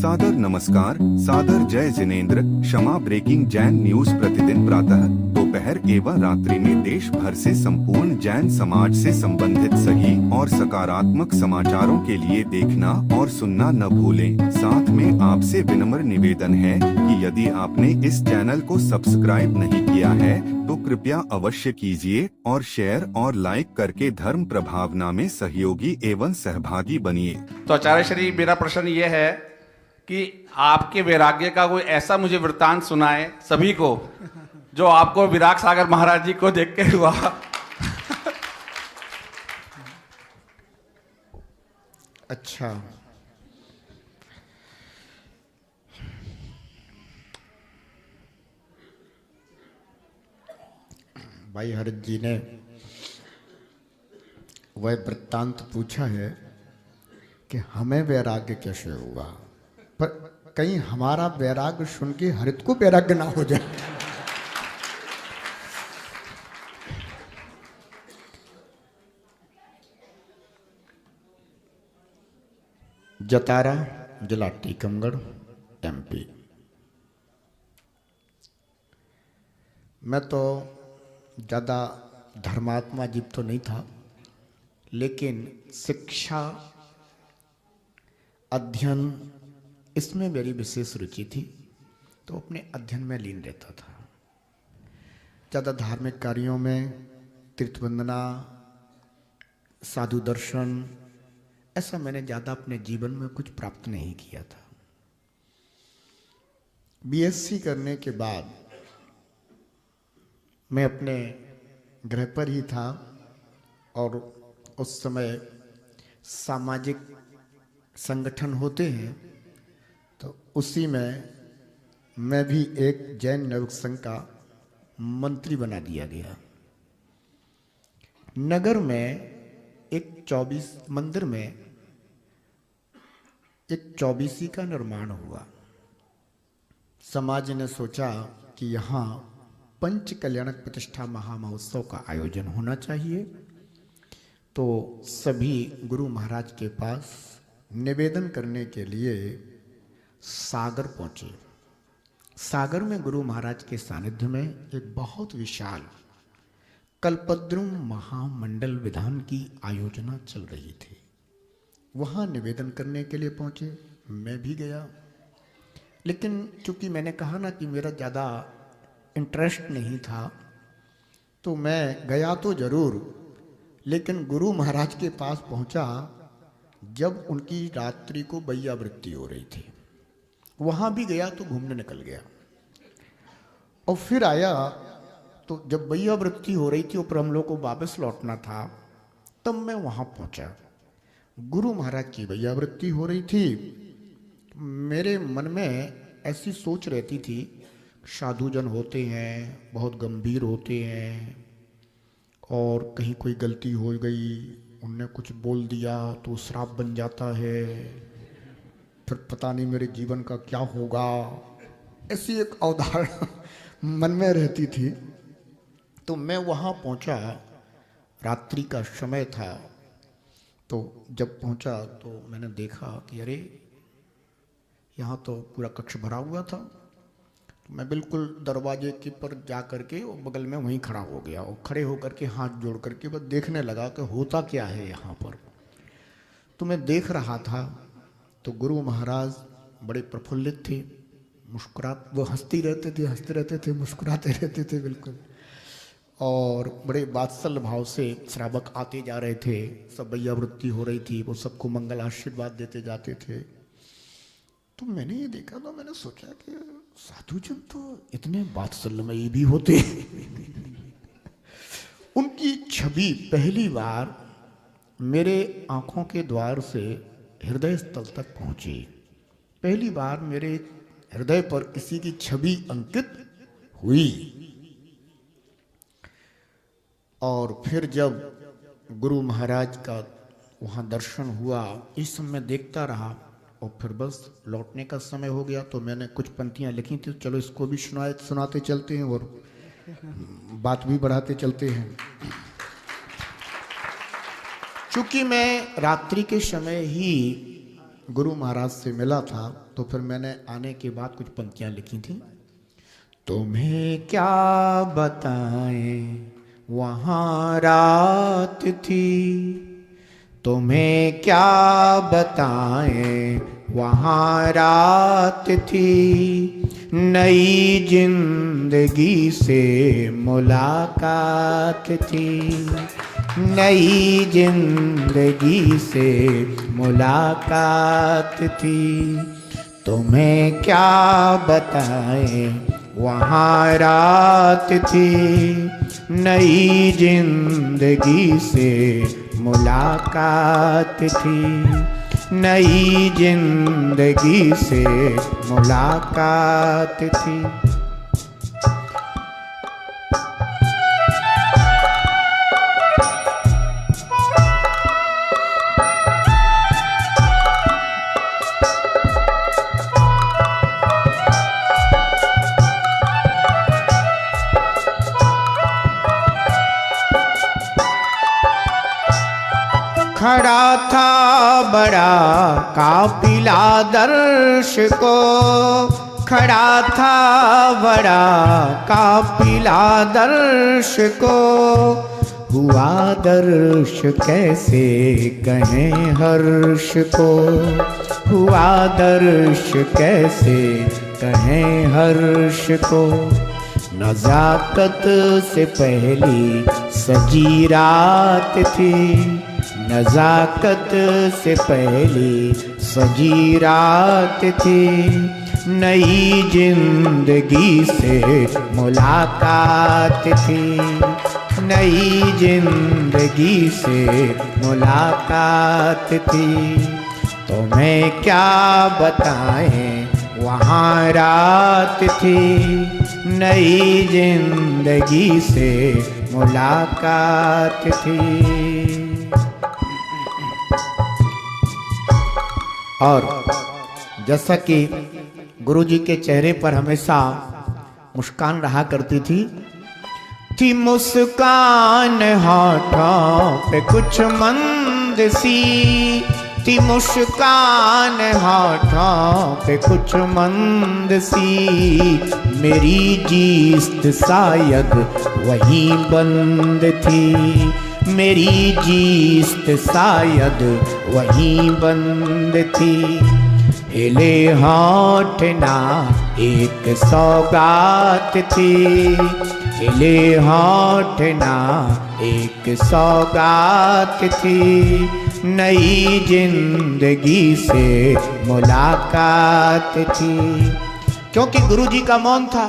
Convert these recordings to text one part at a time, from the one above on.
सादर नमस्कार, सादर जय जिनेंद्र। क्षमा ब्रेकिंग जैन न्यूज प्रतिदिन प्रातः दोपहर एवं रात्रि में देश भर से संपूर्ण जैन समाज से संबंधित सही और सकारात्मक समाचारों के लिए देखना और सुनना न भूलें। साथ में आपसे विनम्र निवेदन है कि यदि आपने इस चैनल को सब्सक्राइब नहीं किया है तो कृपया अवश्य कीजिए और शेयर और लाइक करके धर्म प्रभावना में सहयोगी एवं सहभागी बनिए। तो आचार्य श्री, मेरा प्रश्न ये है कि आपके वैराग्य का कोई ऐसा मुझे वृत्तांत सुनाए सभी को जो आपको विराग सागर महाराज जी को देख के हुआ। अच्छा, भाई हरित जी ने वह वृत्तांत पूछा है कि हमें वैराग्य कैसे हुआ, पर कहीं हमारा वैराग्य सुन के हरित को वैराग्य ना हो जाए। जतारा, जिला टीकमगढ़, एमपी। मैं तो ज़्यादा धर्मात्मा जीव तो नहीं था, लेकिन शिक्षा, अध्ययन, इसमें मेरी विशेष रुचि थी, तो अपने अध्ययन में लीन रहता था। ज़्यादा धार्मिक कार्यों में, तीर्थ वंदना, साधु दर्शन, ऐसा मैंने ज़्यादा अपने जीवन में कुछ प्राप्त नहीं किया था। बीएससी करने के बाद मैं अपने गृह पर ही था और उस समय सामाजिक संगठन होते हैं, तो उसी में मैं भी एक जैन नवयुग संघ का मंत्री बना दिया गया। नगर में एक 24 मंदिर में एक 24सी का निर्माण हुआ। समाज ने सोचा कि यहाँ पंच कल्याणक प्रतिष्ठा महामहोत्सव का आयोजन होना चाहिए, तो सभी गुरु महाराज के पास निवेदन करने के लिए सागर पहुँचे। सागर में गुरु महाराज के सानिध्य में एक बहुत विशाल कल्पद्रुम महामंडल विधान की आयोजना चल रही थी। वहाँ निवेदन करने के लिए पहुँचे, मैं भी गया। लेकिन चूँकि मैंने कहा ना कि मेरा ज़्यादा इंटरेस्ट नहीं था, तो मैं गया तो ज़रूर, लेकिन गुरु महाराज के पास पहुँचा जब उनकी रात्रि को बैयावृत्ति हो रही थी। वहाँ भी गया तो घूमने निकल गया, और फिर आया तो जब बैयावृत्ति हो रही थी और हम लोग को वापस लौटना था, तब मैं वहाँ पहुँचा। गुरु महाराज की बैयावृत्ति हो रही थी। मेरे मन में ऐसी सोच रहती थी, साधुजन होते हैं, बहुत गंभीर होते हैं, और कहीं कोई गलती हो गई, उनने कुछ बोल दिया तो श्राप बन जाता है, फिर पता नहीं मेरे जीवन का क्या होगा। ऐसी एक अवधारणा मन में रहती थी। तो मैं वहाँ पहुँचा, रात्रि का समय था। तो जब पहुँचा तो मैंने देखा कि अरे यहाँ तो पूरा कक्ष भरा हुआ था। तो मैं बिल्कुल दरवाजे के पर जा करके और बगल में वहीं खड़ा हो गया, और खड़े होकर के हाथ जोड़ करके बस देखने लगा कि होता क्या है यहाँ पर। तो मैं देख रहा था तो गुरु महाराज बड़े प्रफुल्लित थे, वो हंसते रहते थे, मुस्कुराते रहते थे बिल्कुल, और बड़े वात्सल्य भाव से श्रावक आते जा रहे थे। सब बैयावृत्ति हो रही थी, वो सबको मंगल आशीर्वाद देते जाते थे। तो मैंने ये देखा, तो मैंने सोचा कि साधुजन तो इतने वात्सल्यमयी भी होते। उनकी छवि पहली बार मेरे आंखों के द्वार से हृदय स्थल तक पहुंची। पहली बार मेरे हृदय पर किसी की छवि अंकित हुई। और फिर जब गुरु महाराज का वहाँ दर्शन हुआ, इस समय देखता रहा, और फिर बस लौटने का समय हो गया। तो मैंने कुछ पंक्तियाँ लिखी थी, चलो इसको भी सुनाते चलते हैं और बात भी बढ़ाते चलते हैं। चूँकि मैं रात्रि के समय ही गुरु महाराज से मिला था तो फिर मैंने आने के बाद कुछ पंक्तियाँ लिखी थी। तुम्हें क्या बताएं वहाँ रात थी, तुम्हें क्या बताएं वहाँ रात थी, नई जिंदगी से मुलाकात थी, नई जिंदगी से मुलाकात थी। तुम्हें क्या बताएं वहाँ रात थी, नई जिंदगी से मुलाकात थी, नई जिंदगी से मुलाकात थी। खड़ा था बड़ा काफिला दर्श को, खड़ा था बड़ा काफिला दर्श को, हुआ दर्श कैसे कहें हर्ष को, हुआ दर्श कैसे कहें हर्ष को। नज़ाकत से पहली सजी रात थी, नज़ाकत से पहली सजी रात थी, नई जिंदगी से मुलाकात थी, नई जिंदगी से मुलाकात थी। तुम्हें क्या बताएं वहाँ रात थी, नई जिंदगी से मुलाकात थी। और जैसा कि गुरुजी के चेहरे पर हमेशा मुस्कान रहा करती थी मुस्कान होठों पे कुछ मंद सी, थी मुस्कान होठों पे कुछ मंद सी, मेरी जीस्त शायद वही बंद थी, मेरी जीस्त शायद वही बंद थी। हिले होठ ना एक सौगात थी, हिले होठ ना एक सौगात थी, नई जिंदगी से मुलाकात थी। क्योंकि गुरुजी का मौन था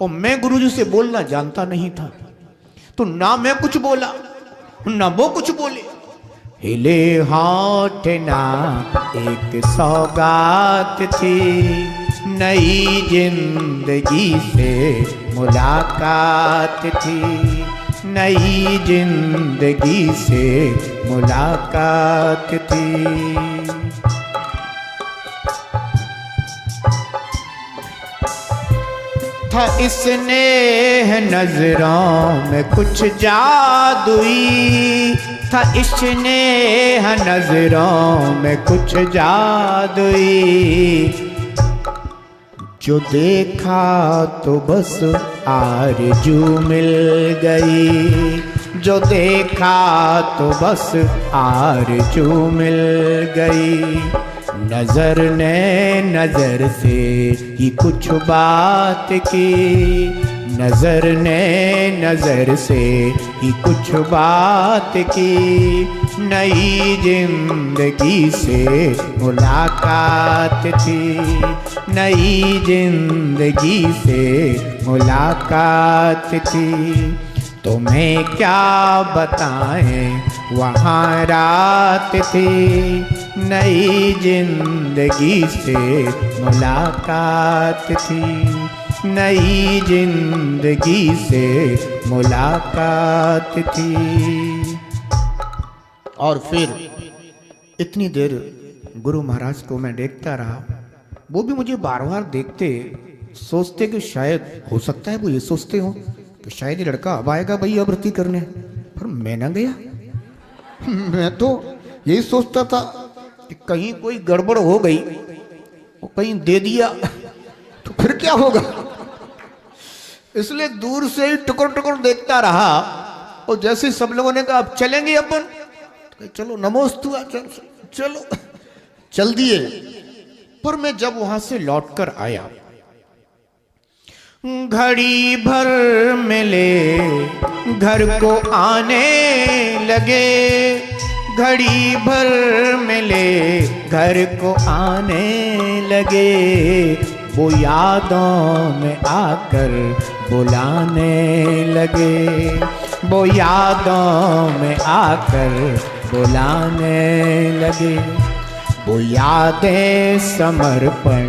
और मैं गुरुजी से बोलना जानता नहीं था, तो ना मैं कुछ बोला ना वो कुछ बोले। हिले होठ ना एक सौगात थी, नई जिंदगी से मुलाकात थी, नई जिंदगी से मुलाकात थी। था स्नेह नजरों में कुछ जादुई, था स्नेह नजरों में कुछ जादुई, जो देखा तो बस आरज़ू मिल गई, जो देखा तो बस आरज़ू मिल गई। नजर ने नजर से ही कुछ बात की, नजर ने नजर से ही कुछ बात की, नई जिंदगी से मुलाकात थी, नई जिंदगी से मुलाकात थी। तुम्हें क्या बताएं वहाँ रात थी, नई जिंदगी से मुलाकात थी, नई जिंदगी से मुलाकात थी। और फिर इतनी देर गुरु महाराज को मैं देखता रहा, वो भी मुझे बार बार देखते, सोचते कि शायद हो सकता है वो ये सोचते हो कि शायद ये लड़का अब आएगा भैया व्रती करने, पर मैं ना गया। मैं तो यही सोचता था कि कहीं कोई गड़बड़ हो गई वो कहीं दे दिया तो फिर क्या होगा। इसलिए दूर से ही टुकर टुकर देखता रहा और जैसे सब लोगों ने कहा अब चलेंगे अपन, तो कहा, चलो नमोस्तु चलो चल दिए। पर मैं जब वहां से लौटकर आया, घड़ी भर मिले घर को आने लगे, घड़ी भर मिले घर को आने लगे, वो यादों में आकर बुलाने लगे, वो यादों में आकर बुलाने लगे। वो यादें समर्पण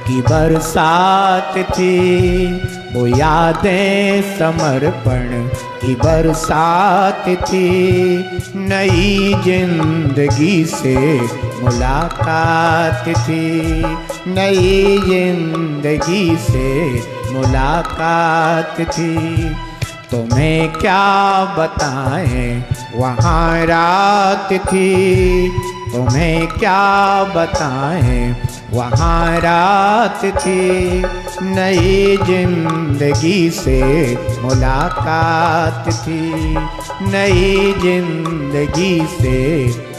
की बरसात थी, वो यादें समर्पण की बरसात थी, नई जिंदगी से मुलाकात थी, नई जिंदगी से मुलाकात थी। तुम्हें क्या बताएं वहाँ रात थी, तुम्हें क्या बताएं वहाँ रात थी, नई जिंदगी से मुलाकात थी, नई जिंदगी से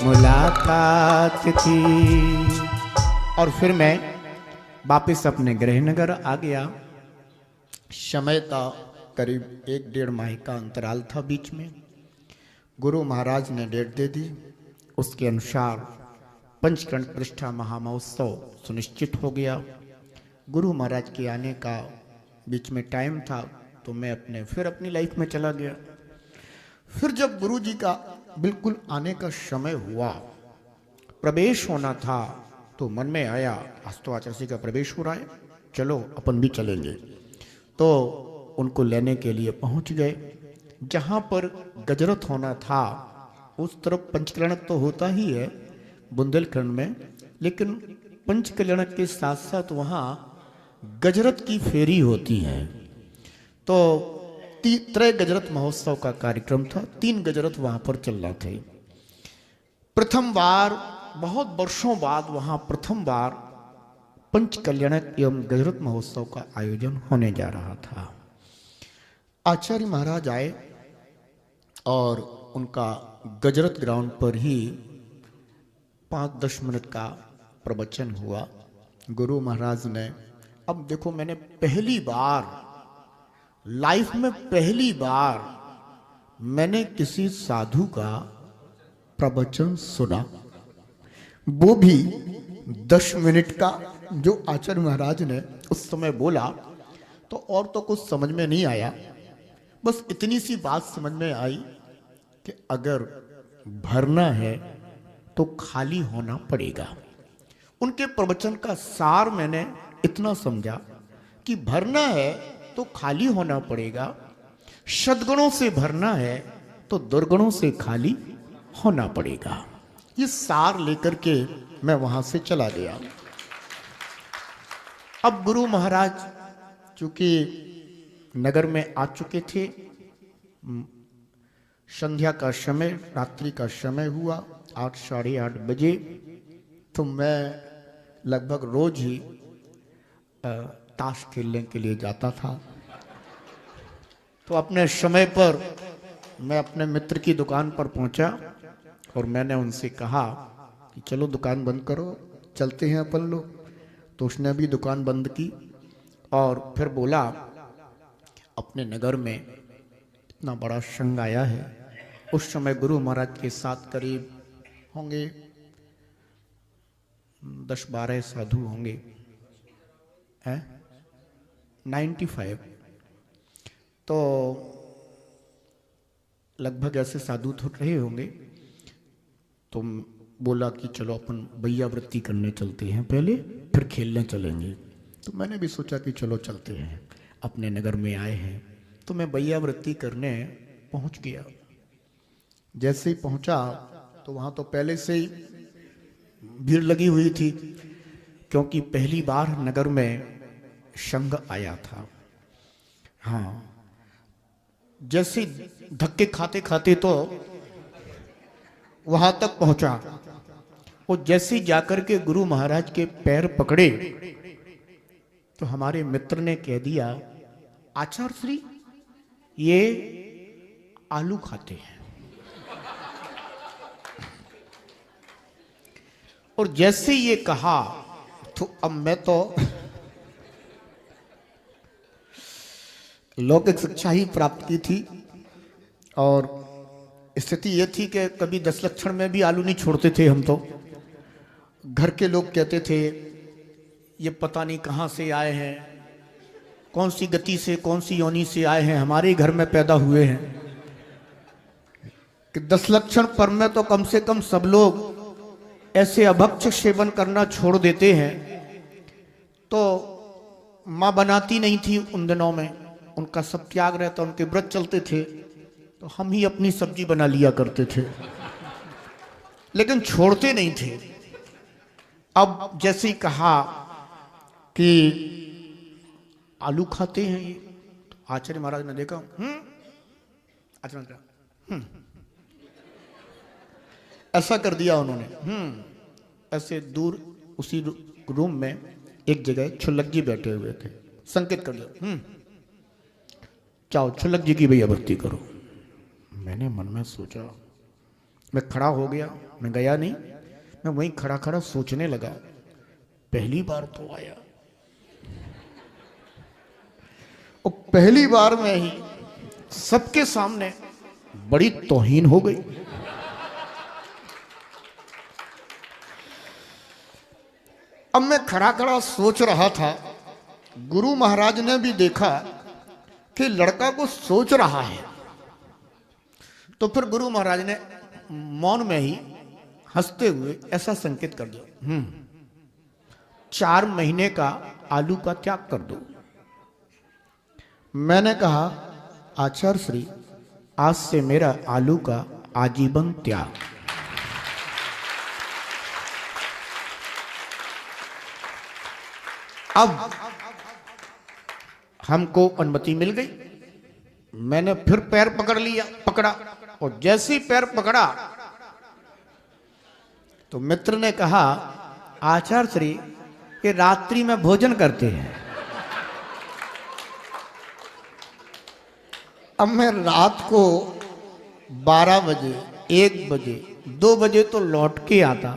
मुलाकात थी। और फिर मैं वापस अपने गृहनगर आ गया। समय का करीब 1-1.5 माह का अंतराल था बीच में। गुरु महाराज ने डेट दे दी, उसके अनुसार पंचकर्ण प्रतिष्ठा महामहोत्सव सुनिश्चित हो गया। गुरु महाराज के आने का बीच में टाइम था तो मैं फिर अपनी लाइफ में चला गया। फिर जब गुरु जी का बिल्कुल आने का समय हुआ, प्रवेश होना था, तो मन में आया आज तो आचार्य जी का प्रवेश हो रहा है, चलो अपन भी चलेंगे। तो उनको लेने के लिए पहुंच गए। जहाँ पर गजरत होना था उस तरफ पंचकल्याणक तो होता ही है बुंदेलखंड में, लेकिन पंचकल्याणक के साथ साथ वहाँ गजरत की फेरी होती है। तो त्रय गजरत महोत्सव का कार्यक्रम था, 3 गजरत वहाँ पर चल रहा थे। प्रथम बार, बहुत वर्षों बाद वहाँ प्रथम बार पंचकल्याणक एवं गजरत महोत्सव का आयोजन होने जा रहा था। आचार्य महाराज आए और उनका गजरत ग्राउंड पर ही 5-10 मिनट का प्रवचन हुआ। गुरु महाराज ने, अब देखो मैंने पहली बार लाइफ में मैंने किसी साधु का प्रवचन सुना, वो भी 10 मिनट का, जो आचार्य महाराज ने उस समय बोला। तो और तो कुछ समझ में नहीं आया, बस इतनी सी बात समझ में आई कि अगर भरना है तो खाली होना पड़ेगा। उनके प्रवचन का सार मैंने इतना समझा कि भरना है तो खाली होना पड़ेगा, सद्गुणों से भरना है तो दुर्गुणों से खाली होना पड़ेगा। ये सार लेकर के मैं वहां से चला गया। अब गुरु महाराज चूंकि नगर में आ चुके थे, संध्या का समय, रात्रि का समय हुआ, 8 साढ़े 8 बजे। तो मैं लगभग रोज ही ताश खेलने के लिए जाता था। तो अपने समय पर मैं अपने मित्र की दुकान पर पहुंचा और मैंने उनसे कहा कि चलो दुकान बंद करो, चलते हैं अपन लोग। तो उसने भी दुकान बंद की और फिर बोला अपने नगर में इतना बड़ा संघ आया है। उस समय गुरु महाराज के साथ करीब होंगे 10-12 साधु होंगे, 95। तो लगभग ऐसे साधु तो रहे होंगे। तो बोला कि चलो अपन भैया वृत्ति करने चलते हैं पहले, फिर खेलने चलेंगे। तो मैंने भी सोचा कि चलो चलते हैं, अपने नगर में आए हैं। तो मैं भैया वृत्ति करने पहुंच गया। जैसे ही पहुंचा तो वहां तो पहले से ही भीड़ लगी हुई थी, क्योंकि पहली बार नगर में संघ आया था। हाँ, जैसे धक्के खाते खाते तो वहां तक पहुंचा वो जैसे ही जाकर के गुरु महाराज के पैर पकड़े तो हमारे मित्र ने कह दिया, आचार्य श्री ये आलू खाते हैं। और जैसे ये कहा तो अब मैं तो लौकिक शिक्षा ही प्राप्त की थी और स्थिति ये थी कि कभी 10 लक्षण में भी आलू नहीं छोड़ते थे हम तो। घर के लोग कहते थे ये पता नहीं कहाँ से आए हैं, कौन सी गति से कौन सी योनि से आए हैं, हमारे घर में पैदा हुए हैं। कि 10 लक्षण पर में तो कम से कम सब लोग ऐसे अभक्ष सेवन करना छोड़ देते हैं। तो माँ बनाती नहीं थी उन दिनों में, उनका सब त्याग रहता, उनके व्रत चलते थे, तो हम ही अपनी सब्जी बना लिया करते थे, लेकिन छोड़ते नहीं थे। अब जैसे ही कहा कि आलू खाते हैं ये, तो आचार्य महाराज ने देखा, आचार्य ने ऐसा कर दिया उन्होंने। ऐसे दूर उसी रूम में एक जगह छुल्लक जी बैठे हुए थे, संकेत कर दिया, जाओ छुल्लक जी की भैया भक्ति करो। मैंने मन में सोचा, मैं खड़ा हो गया, मैं गया नहीं, मैं वहीं खड़ा खड़ा सोचने लगा, पहली बार तो आया और पहली बार में ही सबके सामने बड़ी तौहीन हो गई। अब मैं खड़ा खड़ा सोच रहा था, गुरु महाराज ने भी देखा कि लड़का को सोच रहा है, तो फिर गुरु महाराज ने मौन में ही हंसते हुए ऐसा संकेत कर दिया, 4 महीने का आलू का त्याग कर दो। मैंने कहा, आचार्य श्री आज से मेरा आलू का आजीवन त्याग। अब हमको अनुमति मिल गई, मैंने फिर पैर पकड़ा और जैसे ही पैर पकड़ा तो मित्र ने कहा, आचार्य श्री ये रात्रि में भोजन करते हैं। अब मैं रात को 12 बजे, 1 बजे, 2 बजे तो लौट के आता,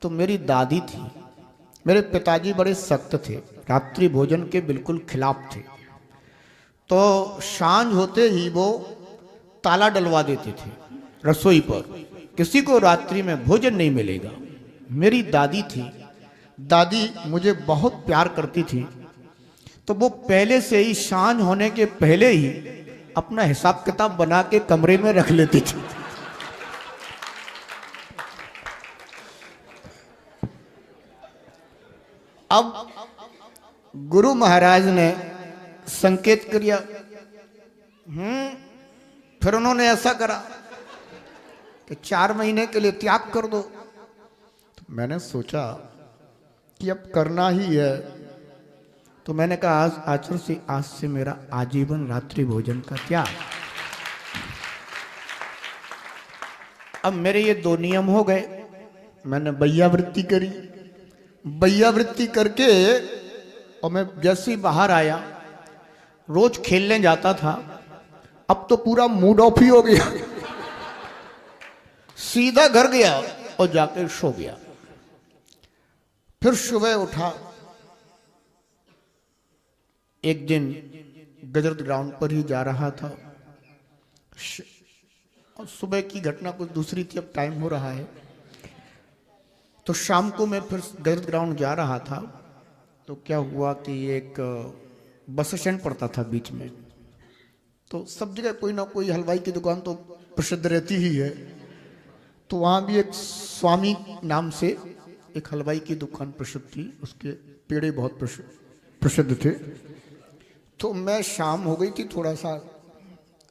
तो मेरी दादी थी, मेरे पिताजी बड़े सख्त थे, रात्रि भोजन के बिल्कुल खिलाफ थे। तो सांझ होते ही वो ताला डलवा देते थे रसोई पर, किसी को रात्रि में भोजन नहीं मिलेगा। मेरी दादी थी, दादी मुझे बहुत प्यार करती थी, तो वो पहले से ही सांझ होने के पहले ही अपना हिसाब किताब बना के कमरे में रख लेती थी। अब गुरु महाराज ने संकेत किया, फिर उन्होंने ऐसा करा कि 4 महीने के लिए त्याग कर दो। तो मैंने सोचा कि अब करना ही है, तो मैंने कहा, आचार्य से आज से मेरा आजीवन रात्रि भोजन का त्याग। अब मेरे ये 2 नियम हो गए। मैंने बैयावृत्ति करी, बैयावृत्ति करके और मैं जैसे ही बाहर आया, रोज खेलने जाता था, अब तो पूरा मूड ऑफ ही हो गया, सीधा घर गया और जाकर सो गया। फिर सुबह उठा, एक दिन गजरत ग्राउंड पर ही जा रहा था, और सुबह की घटना कुछ दूसरी थी, अब टाइम हो रहा है। तो शाम को मैं फिर गजरत ग्राउंड जा रहा था, तो क्या हुआ कि एक बस स्टैंड पड़ता था बीच में, तो सब जगह कोई ना कोई हलवाई की दुकान तो प्रसिद्ध रहती ही है। तो वहाँ भी एक स्वामी नाम से एक हलवाई की दुकान प्रसिद्ध थी, उसके पेड़े बहुत प्रसिद्ध थे। तो मैं शाम हो गई थी, थोड़ा सा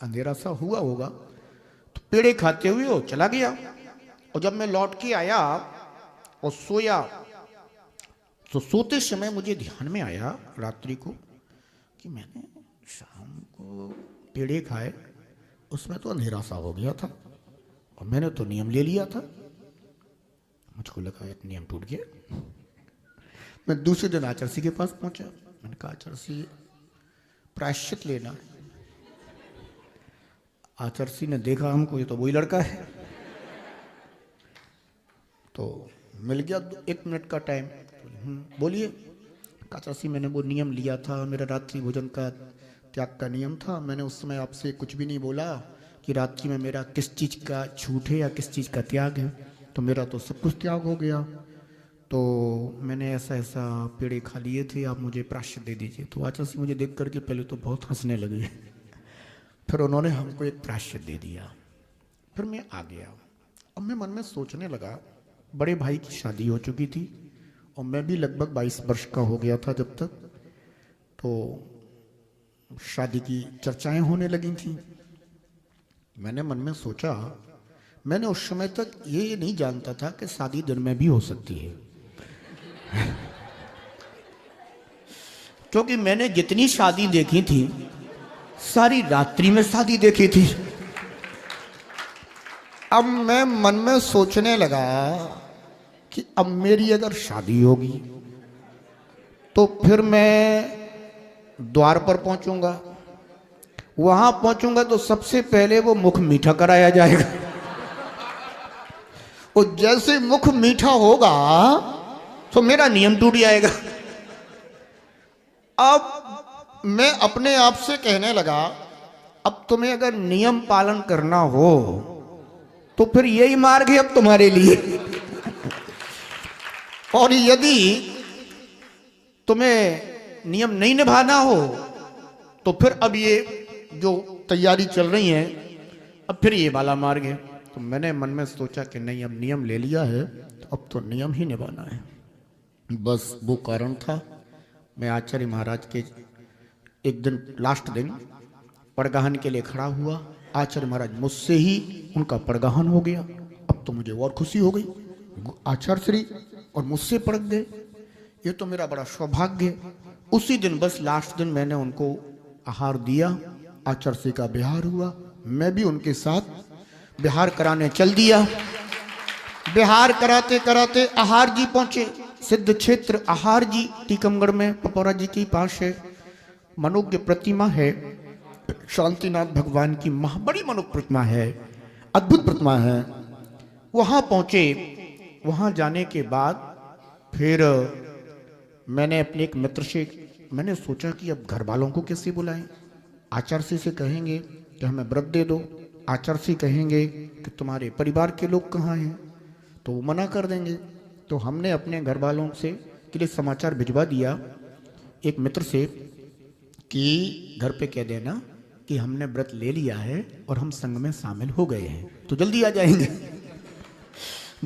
अंधेरा सा हुआ होगा, तो पेड़े खाते हुए वो चला गया। और जब मैं लौट के आया और सोया, तो सोते समय मुझे ध्यान में आया रात्रि को कि मैंने शाम को पेड़े खाए, उसमें तो अंधेरा सा हो गया था और मैंने तो नियम ले लिया था, मुझको लगा एक नियम टूट गया। मैं दूसरे दिन आचर्षी के पास पहुंचा। मैंने कहा आचर्षी प्रायश्चित लेना। आचर्षी ने देखा हमको, ये तो वही लड़का है। तो मिल गया 1 मिनट का टाइम। बोलिए। आचर्षी मैंने वो नियम लिया था, मेरा रात्रि भोजन का त्याग का नियम था। मैंने उस समय आपसे कुछ भी नहीं बोला कि रात्रि में मेरा किस चीज़ का छूट है या किस चीज़ का त्याग है। तो मेरा तो सब कुछ त्याग हो गया। तो मैंने ऐसा ऐसा पेड़े खा लिए थे, आप मुझे प्रायश्चित दे दीजिए। तो आचर्षी मुझे देख करके पहले तो बहुत हंसने लगे, फिर उन्होंने हमको एक प्रायश्चित दे दिया। फिर मैं आ गया। अब मैं मन में सोचने लगा, बड़े भाई की शादी हो चुकी थी और मैं भी लगभग 22 वर्ष का हो गया था जब तक। तो शादी की चर्चाएं होने लगी थी। मैंने मन में सोचा, मैंने उस समय तक ये नहीं जानता था कि शादी दिन में भी हो सकती है। क्योंकि मैंने जितनी शादी देखी थी सारी रात्रि में शादी देखी थी। अब मैं मन में सोचने लगा कि अब मेरी अगर शादी होगी तो फिर मैं द्वार पर पहुंचूंगा। वहां पहुंचूंगा तो सबसे पहले वो मुख मीठा कराया जाएगा। और जैसे मुख मीठा होगा तो मेरा नियम टूट जाएगा। अब मैं अपने आप से कहने लगा, अब तुम्हें अगर नियम पालन करना हो तो फिर यही मार्ग है अब तुम्हारे लिए। और यदि तुम्हें नियम नहीं निभाना हो तो फिर अब ये जो तैयारी चल रही है, अब फिर ये वाला मार्ग है। तो मैंने मन में सोचा कि नहीं, अब नियम ले लिया है तो अब तो नियम ही निभाना है। बस वो कारण था। मैं आचार्य महाराज के एक दिन लास्ट दिन पड़गहन के लिए खड़ा हुआ। आचार्य महाराज मुझसे ही उनका पड़गहन हो गया। अब तो मुझे और खुशी हो गई, आचार्य श्री और मुझसे पड़क गए, ये तो मेरा बड़ा सौभाग्य है। उसी दिन बस लास्ट दिन मैंने उनको आहार दिया। आचार्य श्री का बिहार हुआ, मैं भी उनके साथ बिहार कराने चल दिया। बिहार कराते कराते आहार जी पहुंचे। सिद्ध क्षेत्र आहार जी टीकमगढ़ में पपौरा जी के पास है। मनोज्ञ प्रतिमा है, शांतिनाथ भगवान की बड़ी मनोज्ञ प्रतिमा है, अद्भुत प्रतिमा है। वहां पहुंचे। वहां जाने के बाद फिर मैंने अपने एक मित्र से मैंने सोचा कि अब घर वालों को कैसे बुलाएं। आचार्य से कहेंगे कि हमें व्रत दे दो, आचार्य से कहेंगे कि तुम्हारे परिवार के लोग कहाँ हैं, तो वो मना कर देंगे। तो हमने अपने घर वालों से के लिए समाचार भिजवा दिया एक मित्र से कि घर पे कह देना कि हमने व्रत ले लिया है और हम संघ में शामिल हो गए हैं, तो जल्दी आ जाएंगे।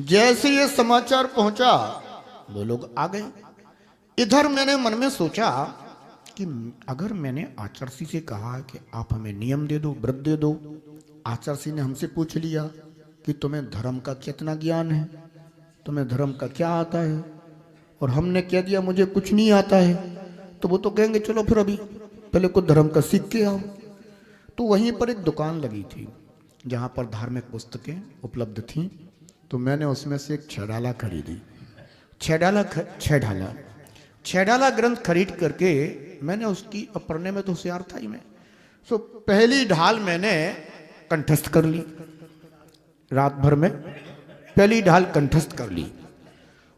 जैसे ये समाचार पहुंचा वो लोग आ गए। इधर मैंने मन में सोचा कि अगर मैंने आचार्य से कहा कि आप हमें नियम दे दो, व्रत दे दो, आचार्य ने हमसे पूछ लिया कि तुम्हें धर्म का कितना ज्ञान है, तुम्हें धर्म का क्या आता है, और हमने कह दिया मुझे कुछ नहीं आता है, तो वो तो कहेंगे चलो फिर अभी पहले कुछ धर्म का सीख के आओ। तो वहीं पर एक दुकान लगी थी जहाँ पर धार्मिक पुस्तकें उपलब्ध थीं। तो मैंने उसमें से एक छेडाला खरीदी। छेडाला ग्रंथ खरीद करके मैंने उसकी, अब पढ़ने में तो होशियार था ही मैं, सो पहली ढाल मैंने कंठस्थ कर ली। रात भर में पहली ढाल कंठस्थ कर ली।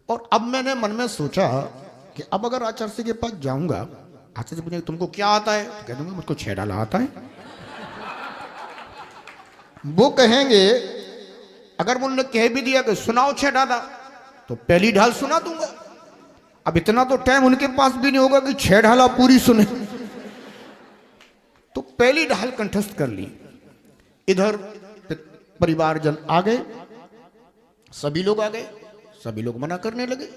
और अब मैंने मन में सोचा कि अब अगर आचार्य के पास जाऊंगा, आचार्य पूछेंगे तुमको क्या आता है, तो कह दूंगा मुझको छेडाला आता है। वो कहेंगे, अगर उन्होंने कह भी दिया कि सुनाओ छेडाला, तो पहली ढाल सुना दूंगा। अब इतना तो टाइम उनके पास भी नहीं होगा कि छेडाला पूरी सुने। तो पहली ढाल कंठस्थ कर ली। इधर परिवारजन आ गए, सभी लोग आ गए, सभी लोग मना करने लगे,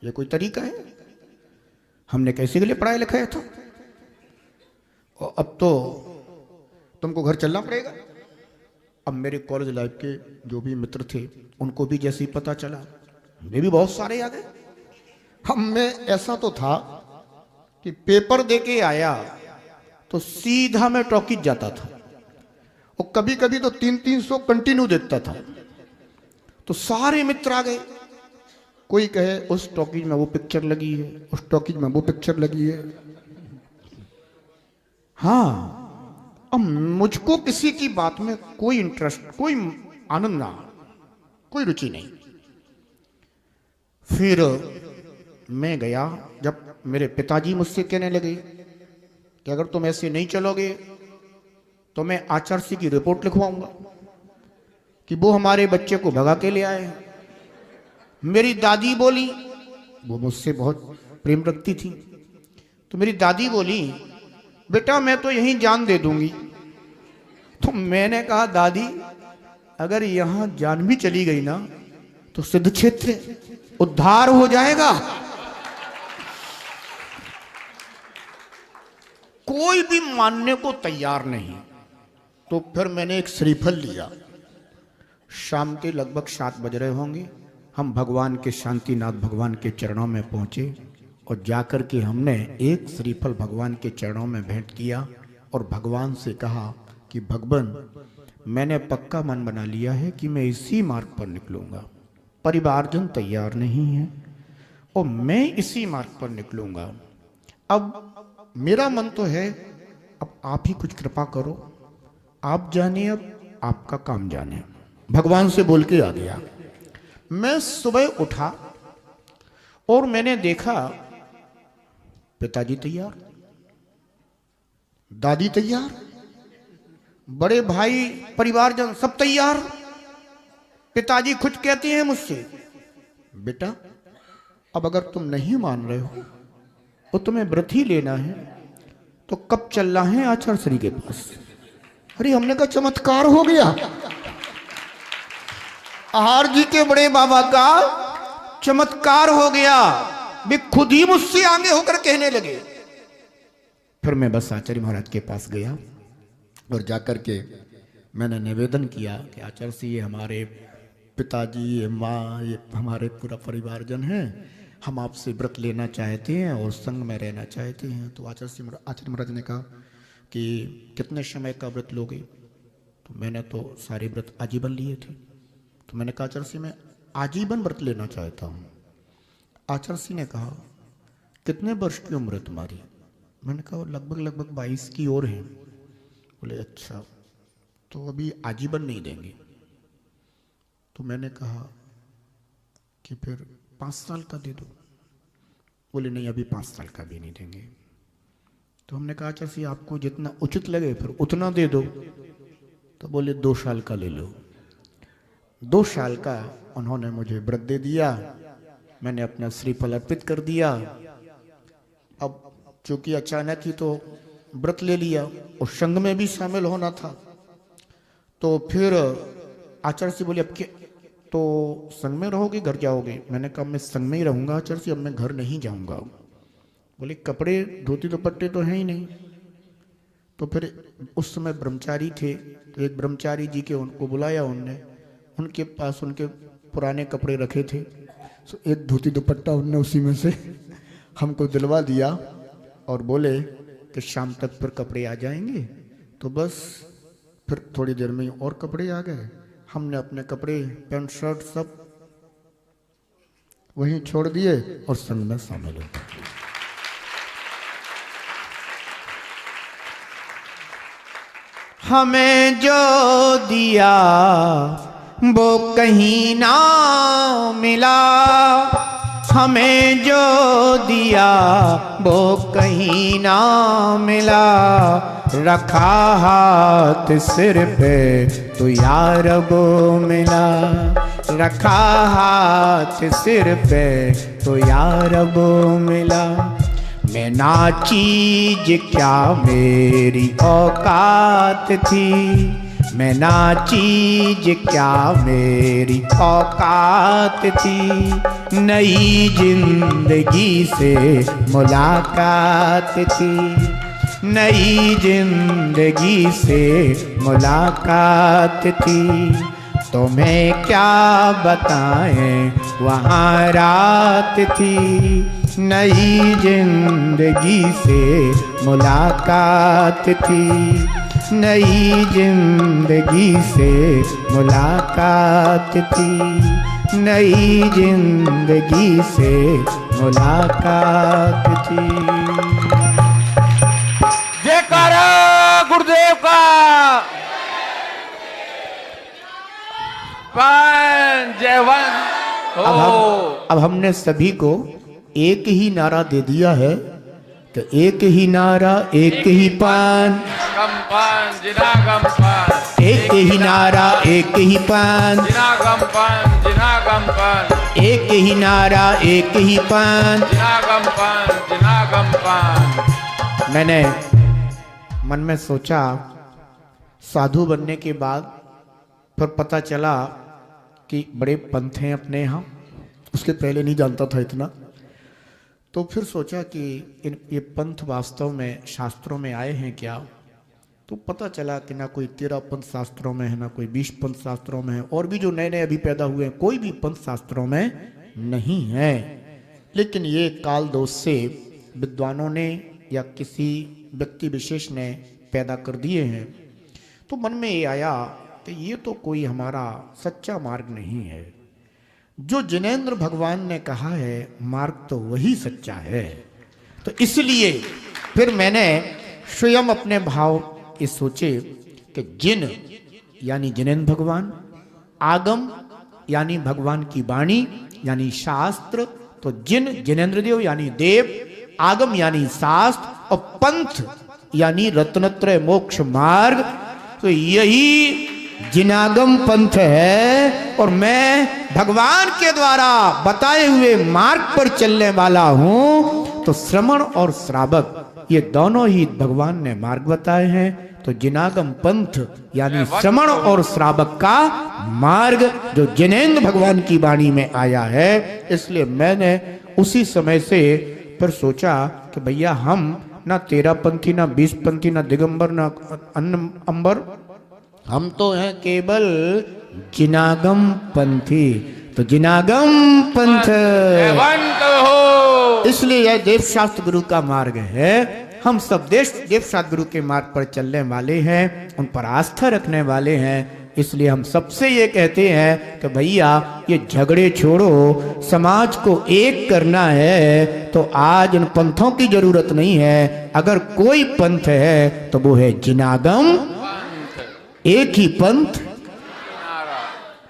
ये कोई तरीका है, हमने कैसे के लिए पढ़ाया लिखाया था, और अब तो तुमको घर चलना पड़ेगा। अब मेरे कॉलेज लाइफ के जो भी मित्र थे उनको भी जैसे ही पता चला, वे भी बहुत सारे आ गए। हम में ऐसा तो था कि पेपर देके आया तो सीधा मैं टॉकीज जाता था, और कभी कभी तो 300-300 कंटिन्यू देता था। तो सारे मित्र आ गए, कोई कहे उस टॉकीज में वो पिक्चर लगी है, उस टॉकीज में वो पिक्चर लगी है। हाँ, अब मुझको किसी की बात में कोई इंटरेस्ट, कोई आनंद ना, कोई रुचि नहीं। फिर मैं गया, जब मेरे पिताजी मुझसे कहने लगे कि अगर तुम ऐसे नहीं चलोगे तो मैं आचार्य की रिपोर्ट लिखवाऊंगा कि वो हमारे बच्चे को भगा के ले आए। मेरी दादी बोली, वो मुझसे बहुत प्रेम रखती थी, तो मेरी दादी बोली बेटा मैं तो यहीं जान दे दूंगी। तो मैंने कहा दादी अगर यहां जान भी चली गई ना तो सिद्ध क्षेत्र उद्धार हो जाएगा। कोई भी मानने को तैयार नहीं। तो फिर मैंने एक श्रीफल लिया। शाम के लगभग 7 बज रहे होंगे, हम भगवान के शांतिनाथ भगवान के चरणों में पहुंचे और जाकर के हमने एक श्रीफल भगवान के चरणों में भेंट किया और भगवान से कहा कि भगवान मैंने पक्का मन बना लिया है कि मैं इसी मार्ग पर निकलूंगा। परिवारजन तैयार नहीं है और मैं इसी मार्ग पर निकलूंगा। अब मेरा मन तो है, अब आप ही कुछ कृपा करो, आप जाने, अब आपका काम जाने। भगवान से बोल के आ गया। मैं सुबह उठा और मैंने देखा पिताजी तैयार, दादी तैयार, बड़े भाई परिवारजन सब तैयार। पिताजी खुद कहते हैं मुझसे बेटा अब अगर तुम नहीं मान रहे हो तो तुम्हें व्रत ही लेना है, तो कब चलना है आचार्य श्री के पास। अरे हमने कहा चमत्कार हो गया। आहार जी के बड़े बाबा का चमत्कार हो गया। वे खुद ही मुझसे आगे होकर कहने लगे। फिर मैं बस आचार्य महाराज के पास गया और जाकर के मैंने निवेदन किया कि आचार्य श्री ये हमारे पिताजी, ये माँ, ये हमारे पूरा परिवारजन है, हम आपसे व्रत लेना चाहते हैं और संग में रहना चाहते हैं। तो आचार्य महाराज ने कहा कि कितने समय का व्रत लोगे। तो मैंने तो सारे व्रत आजीवन लिए थे। तो मैंने कहा आचार्य मैं आजीवन व्रत लेना चाहता हूँ। आचार्य ने कहा कितने वर्ष की उम्र है तुम्हारी। मैंने कहा लगभग 22 की ओर है। बोले अच्छा, तो अभी आजीवन नहीं देंगे। तो मैंने कहा कि फिर 5 साल का दे दो। बोले नहीं अभी 5 साल का भी नहीं देंगे। तो हमने कहा आचार्य आपको जितना उचित लगे फिर उतना दे दो। तो बोले 2 साल का ले लो। 2 साल का उन्होंने मुझे व्रत दे दिया। मैंने अपना श्रीफल अर्पित कर दिया। अब चूंकि अचानक ही तो व्रत ले लिया और संघ में भी शामिल होना था, तो फिर आचार्य से बोले अब क्या, तो संघ में रहोगे घर जाओगे। मैंने कहा मैं संघ में ही रहूंगा आचार्य से, अब मैं घर नहीं जाऊंगा। बोले कपड़े धोती दुपट्टे तो हैं ही नहीं। तो फिर उस समय ब्रह्मचारी थे, तो एक ब्रह्मचारी जी के उनको बुलाया उनने, उनके पास उनके पुराने कपड़े रखे थे। तो एक धोती दुपट्टा उनने उसी में से हमको दिलवा दिया और बोले कि शाम तक फिर कपड़े आ जाएंगे। तो बस फिर थोड़ी देर में और कपड़े आ गए। हमने अपने कपड़े पैंट शर्ट सब वहीं छोड़ दिए और संग में शामिल हो गए। हमें जो दिया वो कहीं ना मिला, हमें जो दिया वो कहीं ना मिला। रखा हाथ सिर पे तो यार वो मिला। रखा हाथ सिर पे तो यार वो मिला। मैं ना चीज क्या मेरी औकात थी, मैं ना चीज क्या मेरी औकात थी। नई जिंदगी से मुलाकात थी, नई जिंदगी से मुलाकात थी। तुम्हें क्या बताएं वहाँ रात थी। नई जिंदगी से मुलाकात थी, नई जिंदगी से मुलाकात थी। नई जिंदगी से मुलाकात थी। जयकारा गुरुदेव का। जयवंत हो। अब हमने सभी को एक ही नारा दे दिया है कि एक ही नारा एक ही पान, गम पान जिना गम पान, एक ही नारा एक ही पान, जिना गम पान, जिना गम पान, एक ही नारा एक ही पान। जिना गम पान, जिना गम पान। मैंने मन में सोचा, साधु बनने के बाद फिर पता चला कि बड़े पंथ हैं अपने यहाँ, उसके पहले नहीं जानता था इतना। तो फिर सोचा कि ये पंथ वास्तव में शास्त्रों में आए हैं क्या। तो पता चला कि ना कोई 13 पंथ शास्त्रों में है, ना कोई 20 पंथ शास्त्रों में है, और भी जो नए नए अभी पैदा हुए हैं कोई भी पंथ शास्त्रों में नहीं है। लेकिन ये काल दोष से विद्वानों ने या किसी व्यक्ति विशेष ने पैदा कर दिए हैं। तो मन में ये आया कि ये तो कोई हमारा सच्चा मार्ग नहीं है। जो जिनेंद्र भगवान ने कहा है मार्ग तो वही सच्चा है। तो इसलिए फिर मैंने स्वयं अपने भाव ये सोचे कि जिन यानी जिनेंद्र भगवान, आगम यानी भगवान की वाणी यानी शास्त्र, तो जिन जिनेंद्र देव यानी देव, आगम यानी शास्त्र, और पंथ यानी रत्नत्रय मोक्ष मार्ग। तो यही जिनागम पंथ है और मैं भगवान के द्वारा बताए हुए मार्ग पर चलने वाला हूं। तो श्रवण और श्रावक ये दोनों ही भगवान ने मार्ग बताए हैं। तो जिनागम पंथ यानी श्रवण और श्रावक का मार्ग जो जिनेंद्र भगवान की वाणी में आया है। इसलिए मैंने उसी समय से फिर सोचा कि भैया हम ना 13 पंथी, ना 20 पंथी, ना दिगंबर, ना अन्न अंबर, हम तो हैं केवल जिनागम पंथी। तो जिनागम पंथ हो। इसलिए यह देव शास्त्र गुरु का मार्ग है। हम सब देव शास्त्र गुरु के मार्ग पर चलने वाले हैं, उन पर आस्था रखने वाले हैं। इसलिए हम सबसे ये कहते हैं कि भैया ये झगड़े छोड़ो, समाज को एक करना है। तो आज उन पंथों की जरूरत नहीं है। अगर कोई पंथ है तो वो है जिनागम, एक ही पंथ,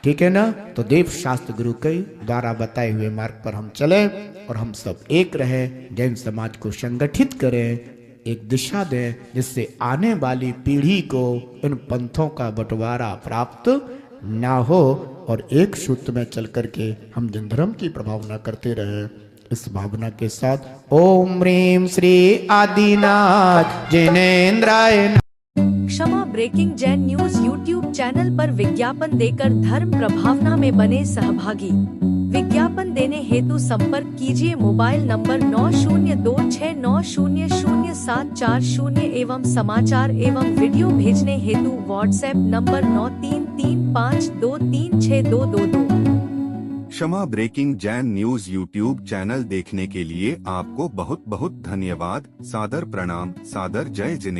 ठीक है ना। तो देव शास्त्र गुरु के द्वारा बताए हुए मार्ग पर हम चलें और हम सब एक रहे, जैन समाज को संगठित करें, एक दिशा दें, जिससे आने वाली पीढ़ी को इन पंथों का बंटवारा प्राप्त ना हो और एक सूत्र में चल करके हम जन धर्म की प्रभावना करते रहे। इस भावना के साथ ओम ह्रीं श्री आदिनाथ जिनेंद्राय। Kshama breaking Jain news YouTube channel पर विज्ञापन देकर धर्म प्रभावना में बने सहभागी। विज्ञापन देने हेतु संपर्क कीजिए मोबाइल नंबर 9026900740 एवं समाचार एवं वीडियो भेजने हेतु WhatsApp number 9335236222। Kshama breaking Jain news YouTube channel देखने के लिए आपको बहुत बहुत धन्यवाद। सादर प्रणाम, सादर जय जिनेंद्र।